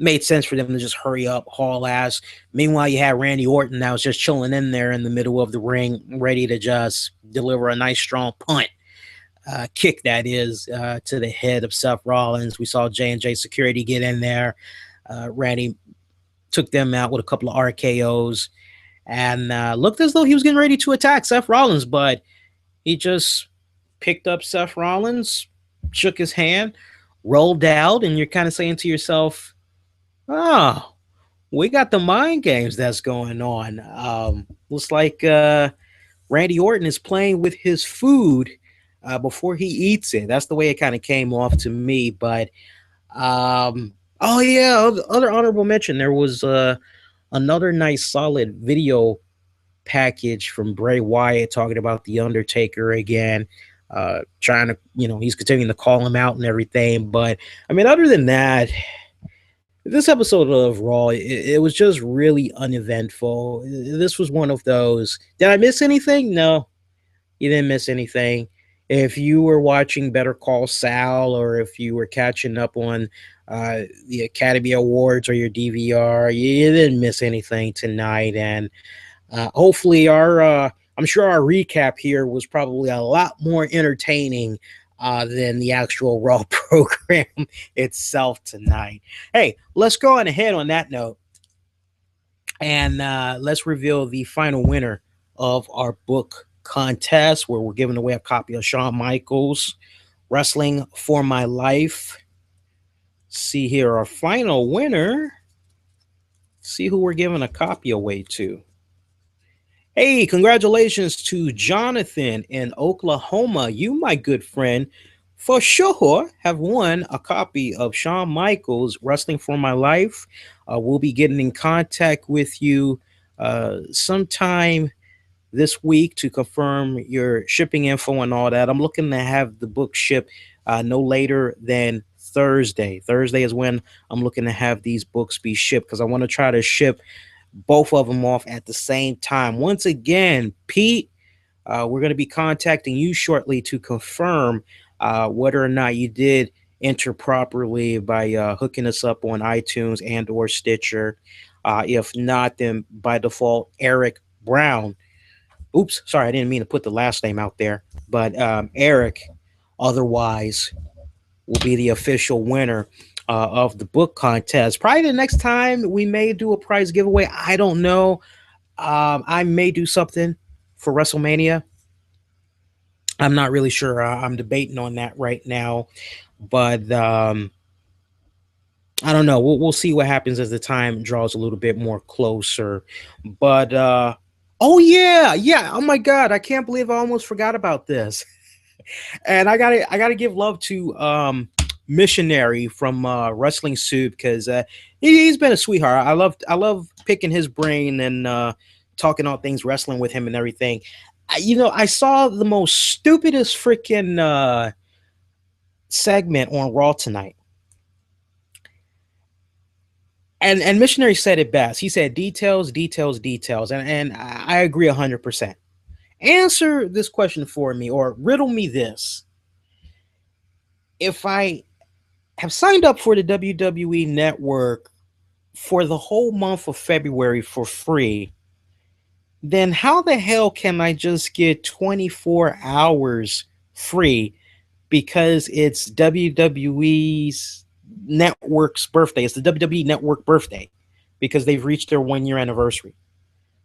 made sense for them to just hurry up, haul ass. Meanwhile, you had Randy Orton that was just chilling in there in the middle of the ring, ready to just deliver a nice strong punt. Kick, that is, to the head of Seth Rollins. We saw J&J Security get in there. Randy took them out with a couple of RKOs and looked as though he was getting ready to attack Seth Rollins, but he just picked up Seth Rollins, shook his hand, rolled out, and you're kind of saying to yourself, oh, we got the mind games that's going on. Looks like Randy Orton is playing with his food before he eats it. That's the way it kind of came off to me. But oh yeah, other honorable mention. There was another nice solid video package from Bray Wyatt talking about the Undertaker again, trying to, he's continuing to call him out and everything. But I mean, other than that, this episode of Raw, it was just really uneventful. This was one of those. Did I miss anything? No, you didn't miss anything. If you were watching Better Call Saul, or if you were catching up on the Academy Awards or your DVR, you didn't miss anything tonight. And hopefully I'm sure our recap here was probably a lot more entertaining than the actual Raw program itself tonight. Hey, let's go on ahead on that note, and let's reveal the final winner of our book contest, where we're giving away a copy of Shawn Michaels' Wrestling for My Life. See here, our final winner. See who we're giving a copy away to. Hey, congratulations to Jonathan in Oklahoma. You, my good friend, for sure have won a copy of Shawn Michaels' Wrestling for My Life. We'll be getting in contact with you sometime this week to confirm your shipping info and all that. I'm looking to have the book shipped no later than Thursday. Thursday is when I'm looking to have these books be shipped, because I want to try to ship both of them off at the same time. Once again, Pete, we're going to be contacting you shortly to confirm whether or not you did enter properly by hooking us up on iTunes and or Stitcher. If not, then by default, Eric Brown. Oops, sorry, I didn't mean to put the last name out there. But Eric, otherwise, will be the official winner of the book contest. Probably the next time we may do a prize giveaway. I don't know. I may do something for WrestleMania. I'm not really sure. I'm debating on that right now, but I don't know. We'll see what happens as the time draws a little bit more closer. But oh yeah, yeah. Oh my God, I can't believe I almost forgot about this. And I gotta give love to Missionary from Wrestling Soup, because he's been a sweetheart. I love picking his brain and talking all things wrestling with him and everything. I saw the most stupidest freaking segment on Raw tonight. And Missionary said it best. He said details, details, details, and I agree 100%. Answer this question for me, or riddle me this: if I have signed up for the WWE Network for the whole month of February for free, then how the hell can I just get 24 hours free because it's WWE's network's birthday? It's the WWE Network birthday because they've reached their 1 year anniversary.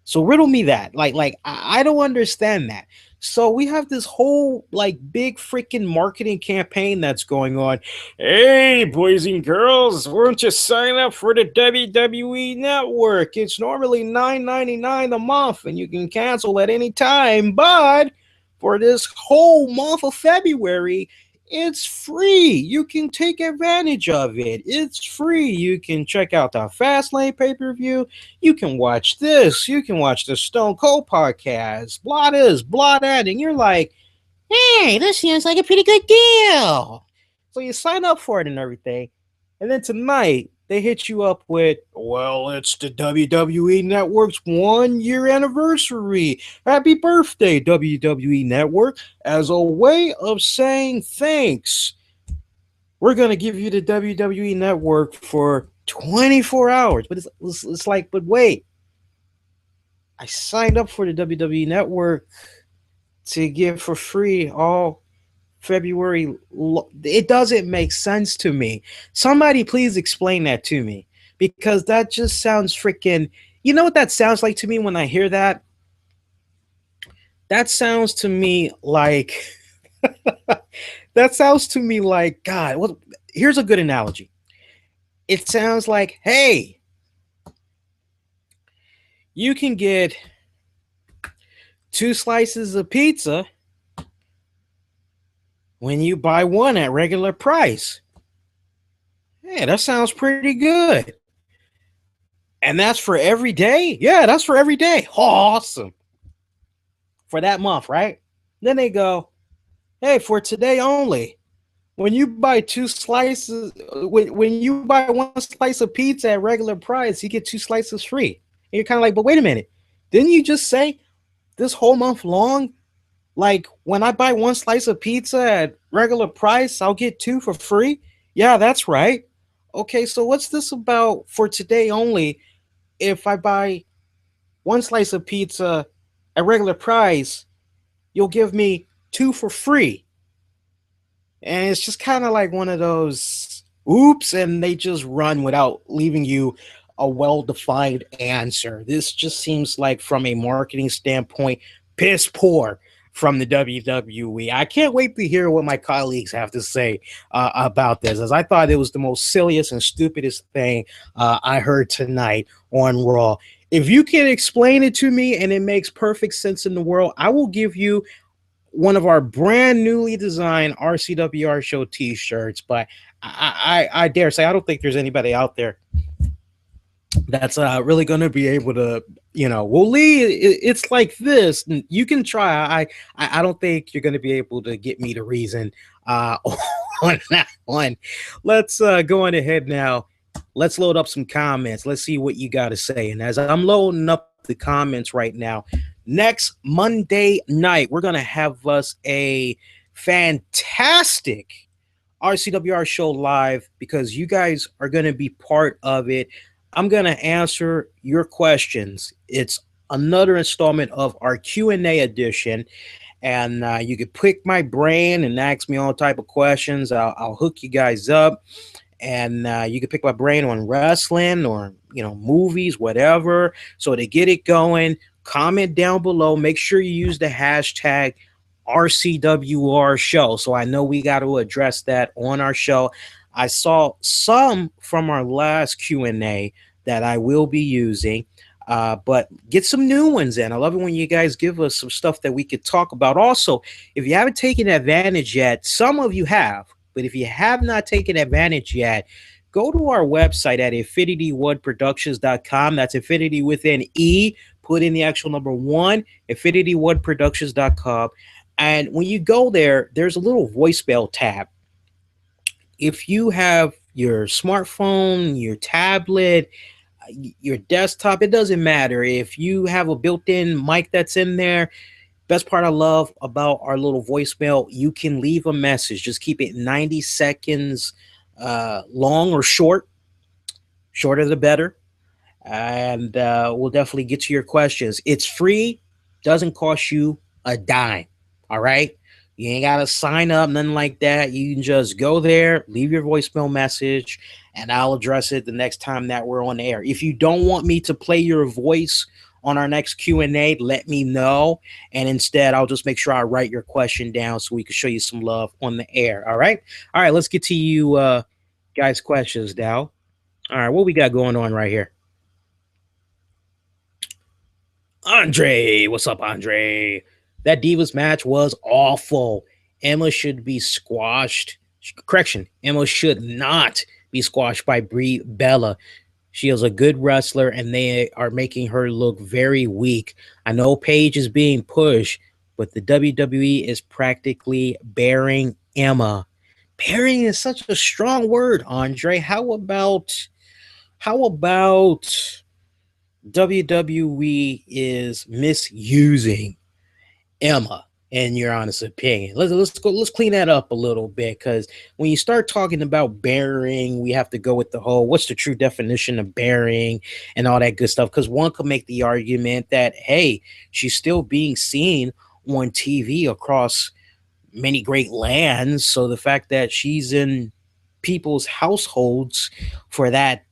So riddle me that. Like I don't understand that. So we have this whole like big freaking marketing campaign that's going on. Hey, boys and girls, why don't you sign up for the WWE Network? It's normally $9.99 a month, and you can cancel at any time. But for this whole month of February, it's free. You can take advantage of it. It's free. You can check out the Fastlane pay-per-view. You can watch this. You can watch the Stone Cold podcast. Blah this, blah that. And you're like, hey, this seems like a pretty good deal. So you sign up for it and everything. And then tonight, they hit you up with, well, it's the WWE Network's 1 year anniversary. Happy birthday, WWE Network. As a way of saying thanks, we're going to give you the WWE Network for 24 hours. But it's like, but wait, I signed up for the WWE Network to give for free all February. It doesn't make sense to me. Somebody please explain that to me, because that just sounds freaking, you know what that sounds like to me when I hear that? That sounds to me like that sounds to me like, God, well, here's a good analogy. It sounds like, hey, you can get 2 slices of pizza when you buy one at regular price. Yeah, that sounds pretty good. And that's for every day? Yeah, that's for every day. Awesome. For that month, right? Then they go, hey, for today only, when you buy 2 slices, when you buy 1 slice of pizza at regular price, you get 2 slices free. And you're kind of like, but wait a minute. Didn't you just say this whole month long, like when I buy 1 slice of pizza at regular price, I'll get 2 for free? Yeah, that's right. Okay, so what's this about for today only? If I buy 1 slice of pizza at regular price, you'll give me 2 for free. And it's just kind of like one of those oops, and they just run without leaving you a well-defined answer. This just seems like, from a marketing standpoint, piss poor from the WWE. I can't wait to hear what my colleagues have to say about this, as I thought it was the most silliest and stupidest thing I heard tonight on Raw. If you can explain it to me and it makes perfect sense in the world, I will give you one of our brand newly designed RCWR show t-shirts. But I dare say I don't think there's anybody out there that's really going to be able to, well, Lee, it's like this. You can try. I don't think you're going to be able to get me to reason on that one. Let's go on ahead now. Let's load up some comments. Let's see what you got to say. And as I'm loading up the comments right now, next Monday night, we're going to have us a fantastic RCWR show live, because you guys are going to be part of it. I'm going to answer your questions. It's another installment of our Q&A edition, and you can pick my brain and ask me all type of questions. I'll hook you guys up, and you can pick my brain on wrestling or movies, whatever. So to get it going, comment down below. Make sure you use the hashtag RCWR show, so I know we got to address that on our show. I saw some from our last Q&A that I will be using, but get some new ones in. I love it when you guys give us some stuff that we could talk about. Also, if you haven't taken advantage yet, some of you have, but if you have not taken advantage yet, go to our website at infinitywoodproductions.com. That's infinity with an E. Put in the actual number 1, infinitywoodproductions.com. And when you go there, there's a little voicemail tab. If you have your smartphone, your tablet, your desktop, it doesn't matter. If you have a built-in mic that's in there, best part I love about our little voicemail, you can leave a message. Just keep it 90 seconds long or short. Shorter the better. And we'll definitely get to your questions. It's free, doesn't cost you a dime. All right. You ain't got to sign up, nothing like that. You can just go there, leave your voicemail message, and I'll address it the next time that we're on air. If you don't want me to play your voice on our next Q&A, let me know. And instead, I'll just make sure I write your question down so we can show you some love on the air. All right. All right. Let's get to you guys' questions now. All right. What we got going on right here? Andre. What's up, Andre? That Divas match was awful. Emma should be squashed. Correction, Emma should not be squashed by Brie Bella. She is a good wrestler, and they are making her look very weak. I know Paige is being pushed, but the WWE is practically burying Emma. Burying is such a strong word, Andre. How about WWE is misusing Emma, in your honest opinion? Let's clean that up a little bit, because when you start talking about burying, we have to go with the whole what's the true definition of burying and all that good stuff. Because one could make the argument that, hey, she's still being seen on TV across many great lands. So the fact that she's in people's households for that,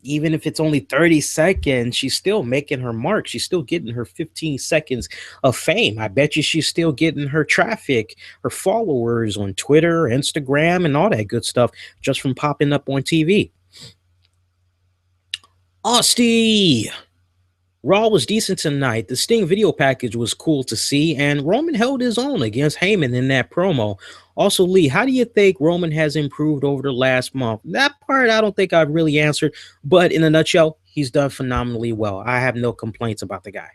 even if it's only 30 seconds, she's still making her mark. She's still getting her 15 seconds of fame. I bet you she's still getting her traffic, her followers on Twitter, Instagram, and all that good stuff just from popping up on TV. Austie! Raw was decent tonight. The Sting video package was cool to see, and Roman held his own against Heyman in that promo. Also, Lee, how do you think Roman has improved over the last month? That part I don't think I've really answered, but in a nutshell, he's done phenomenally well. I have no complaints about the guy.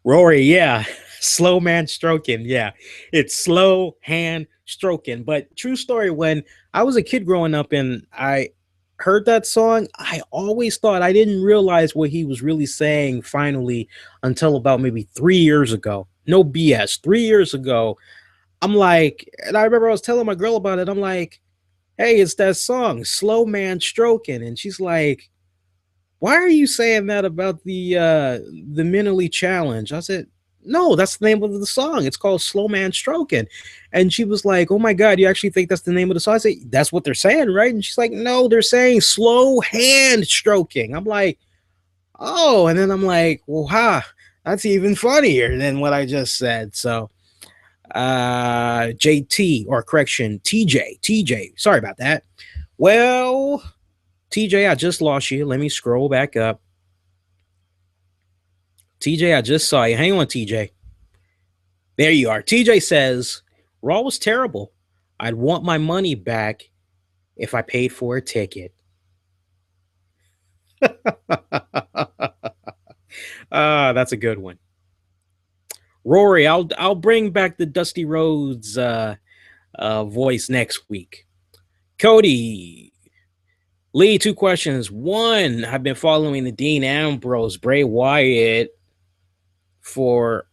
Rory, yeah. Slow man stroking. Yeah, it's slow hand stroking. But true story, when I was a kid growing up and I heard that song, I always thought, I didn't realize what he was really saying finally until about maybe 3 years ago. No BS. 3 years ago, I'm like, and I remember I was telling my girl about it. I'm like, hey, it's that song, Slow Man Stroking. And she's like, why are you saying that about the mentally challenged? I said, no, that's the name of the song. It's called Slow Man Stroking. And she was like, oh my God, you actually think that's the name of the song? I said, that's what they're saying, right? And she's like, no, they're saying slow hand stroking. I'm like, oh, and then I'm like, well, that's even funnier than what I just said. So JT, or correction, TJ, sorry about that. Well, TJ, I just lost you. Let me scroll back up. TJ, I just saw you. Hang on, TJ. There you are. TJ says, Raw was terrible. I'd want my money back if I paid for a ticket. That's a good one. Rory, I'll bring back the Dusty Rhodes voice next week. Cody, Lee, 2 questions. One, I've been following the Dean Ambrose, Bray Wyatt for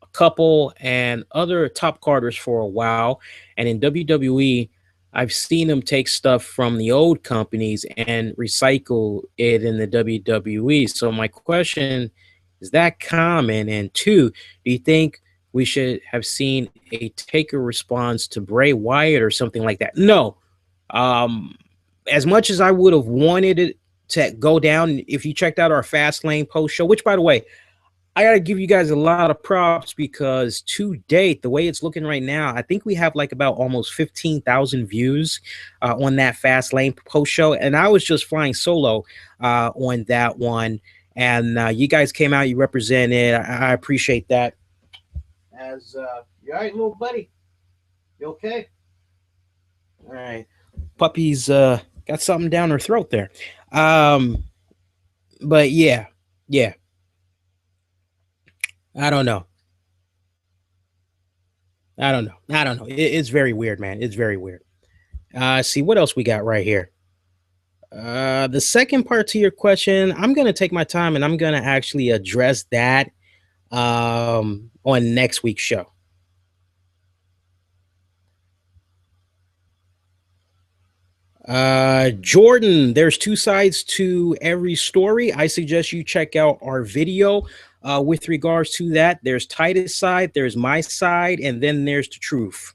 a couple and other top carders for a while. And in WWE, I've seen them take stuff from the old companies and recycle it in the WWE. So my question, is that common? And 2, do you think we should have seen a Taker response to Bray Wyatt or something like that. No, um, as much as I would have wanted it to go down, if you checked out our Fastlane post show, which by the way, I got to give you guys a lot of props because to date, the way it's looking right now, I think we have like about almost 15,000 views on that Fastlane post show. And I was just flying solo on that one. And you guys came out, you represented. I appreciate that. As you all right, little buddy? You okay? All right. Puppy's got something down her throat there. Um, but yeah, I don't know. I don't know. It's very weird, man. It's very weird. See what else we got right here. The second part to your question, I'm gonna take my time and I'm gonna actually address that on next week's show. Jordan, there's two sides to every story. I suggest you check out our video with regards to that. There's Titus' side, there's my side, and then there's the truth.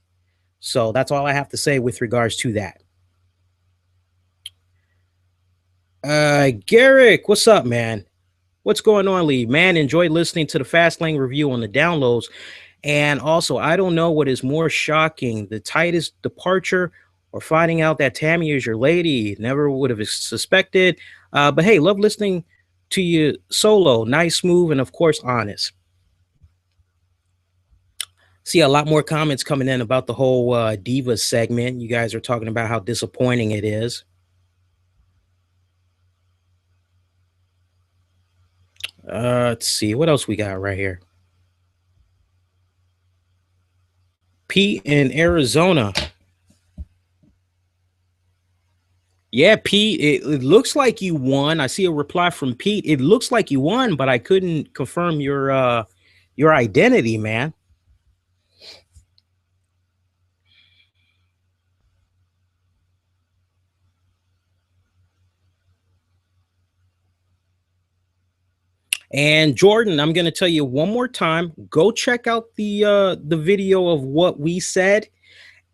So that's all I have to say with regards to that. Garrick, what's up, man? What's going on, Lee? Man, enjoy listening to the Fastlane review on the downloads. And also, I don't know what is more shocking, the Titus departure or finding out that Tammy is your lady. Never would have suspected. But hey, love listening to you solo. Nice, smooth, and of course, honest. See a lot more comments coming in about the whole Divas segment. You guys are talking about how disappointing it is. Let's see. What else we got right here? Pete in Arizona. Yeah, Pete, it looks like you won. I see a reply from Pete. It looks like you won, but I couldn't confirm your identity, man. And Jordan, I'm going to tell you one more time, go check out the video of what we said,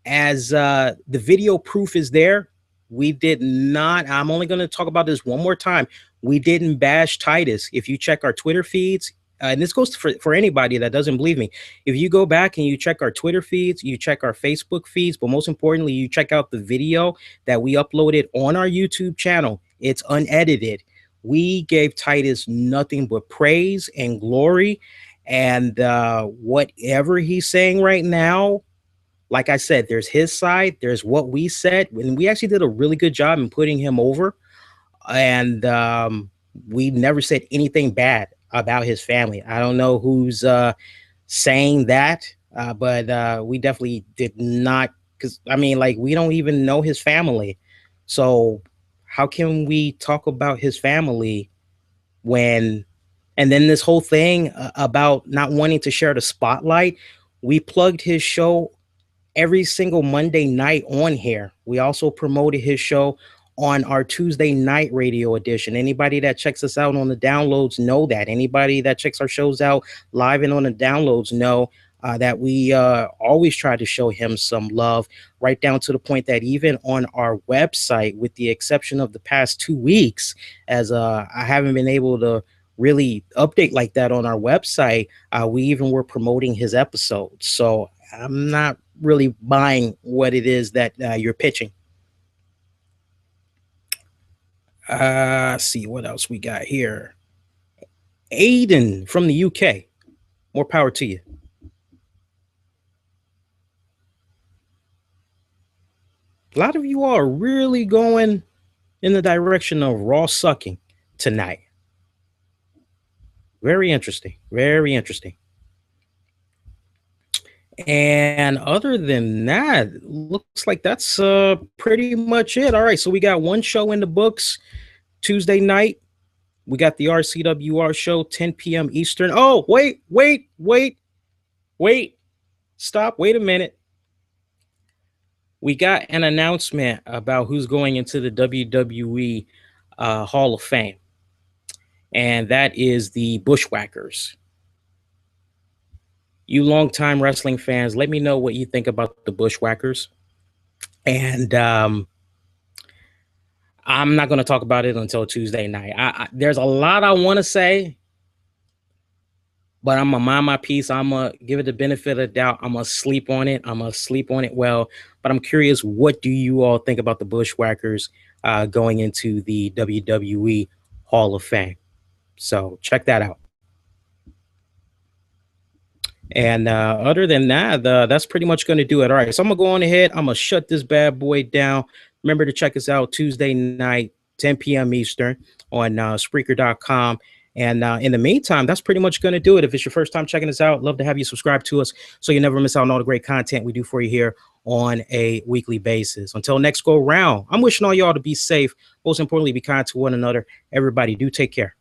as the video proof is there. We did not, I'm only going to talk about this one more time. We didn't bash Titus. If you check our Twitter feeds, and this goes for anybody that doesn't believe me, if you go back and you check our Twitter feeds, you check our Facebook feeds, but most importantly, you check out the video that we uploaded on our YouTube channel, it's unedited. We gave Titus nothing but praise and glory. And whatever he's saying right now, like I said, there's his side, there's what we said, and we actually did a really good job in putting him over. And we never said anything bad about his family. I don't know who's saying that, but we definitely did not, because I mean, like, we don't even know his family. So how can we talk about his family when, and then this whole thing about not wanting to share the spotlight? We plugged his show every single Monday night on here. We also promoted his show on our Tuesday night radio edition. Anybody that checks us out on the downloads know that. Anybody that checks our shows out live and on the downloads know that we always try to show him some love, right down to the point that even on our website, with the exception of the past 2 weeks, as I haven't been able to really update like that on our website, we even were promoting his episodes. So I'm not really buying what it is that you're pitching. See what else we got here. Aiden from the UK. More power to you. A lot of you all are really going in the direction of Raw sucking tonight. Very interesting. Very interesting. And other than that, looks like that's pretty much it. All right, so we got one show in the books Tuesday night. We got the RCWR show, 10 p.m. Eastern. Oh, wait. Stop. Wait a minute. We got an announcement about who's going into the WWE Hall of Fame. And that is the Bushwhackers. You longtime wrestling fans, let me know what you think about the Bushwhackers. And I'm not going to talk about it until Tuesday night. There's a lot I want to say, but I'm gonna mind my piece. I'm gonna give it the benefit of the doubt. I'm gonna sleep on it. I'm gonna sleep on it well. But I'm curious, what do you all think about the Bushwhackers going into the WWE Hall of Fame? So check that out. And other than that, that's pretty much going to do it. All right, so I'm gonna go on ahead. I'm gonna shut this bad boy down. Remember to check us out Tuesday night, 10 p.m. Eastern on Spreaker.com. And in the meantime, that's pretty much going to do it. If it's your first time checking us out, love to have you subscribe to us so you never miss out on all the great content we do for you here on a weekly basis. Until next go round, I'm wishing all y'all to be safe. Most importantly, be kind to one another. Everybody do take care.